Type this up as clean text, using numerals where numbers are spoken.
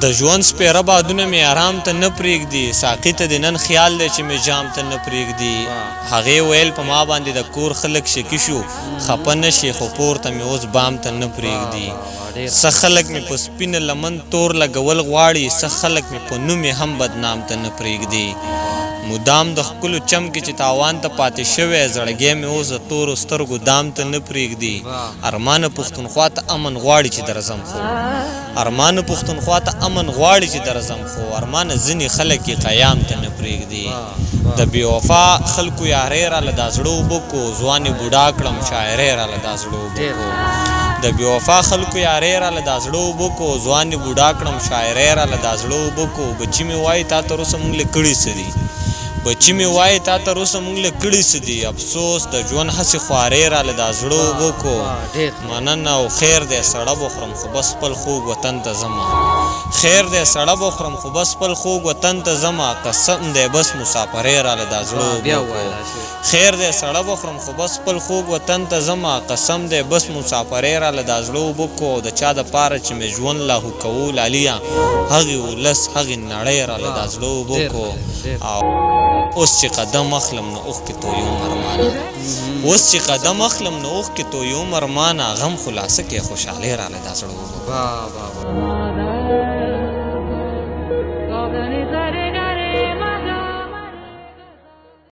د ژوند سپېره بادونه مې آرام ته نه پرېږدي، ساقي ته د نن خیال دی چې مې جام ته نه پرېږدي. هغې ویل په ما باندې د کور خلک شکي شو، خفه نه شي خو پورته مې اوس بام ته نه پرېږدي. څه خلک مې په سپینه لمن تور لګول غواړي، څه خلک مې په نوم یې هم بدنام ته نه پرېږدي. مدام د ښکلو چم کې چې تاوان ته پاتې شوی، زړګی مې اوس د تورو سترګو دام ته نه پرېږدي. ارمانه پښتونخوا ته امن غواړي چې درځم خو، ارمانه پښتونخوا ته امن غواړي چې درځم خو، ارمانه ځینې خلک یې قیام ته نه پرېږدي. د بې وفا خلکو یارۍ راله دا زړه اوبه کو، ځوان یې بوډا کړم شاعرۍ راله دا زړه اوبه کو. د بې وفا خلکو یارۍ راله دا زړه اوبه کو، ځوان یې بوډا کړم شاعرۍ راله دا زړه اوبه کو. بچي مې وایي تا تر اوسه مونږ له کړي څه دي، بچي مې وایي تا تر اوسه مونږ له کړي څه دي. افسوس د ژوند هسې خوارۍ راله دا زړه اوبه کو. مننه او خیر دی سړه به خورم خو بس خپل خوږ وطن ته ځمه، خیر دی سړه به خورم خو بس خپل خوږ وطن ته ځمه. قسم دی بس مسافرۍ راله دا زړه اوبه کو. خیر دی سړه به خورم خو بس خپل خوږ وطن ته ځمه، قسم دی بس مسافرۍ راله دا زړه اوبه کو. د چا دپاره چې مې ژوند لاهو کوو لاليه، هغې ولس هغې نړۍ راله دا زړه اوبه کو. اوس چې قدم اخلم نو اوښکې تویوم ارمانه، اوس چې قدم اخلم نو اوښکې تویوم ارمانه. غم خلاصه کې خوشحالۍ راله دا زړه اوبه کو.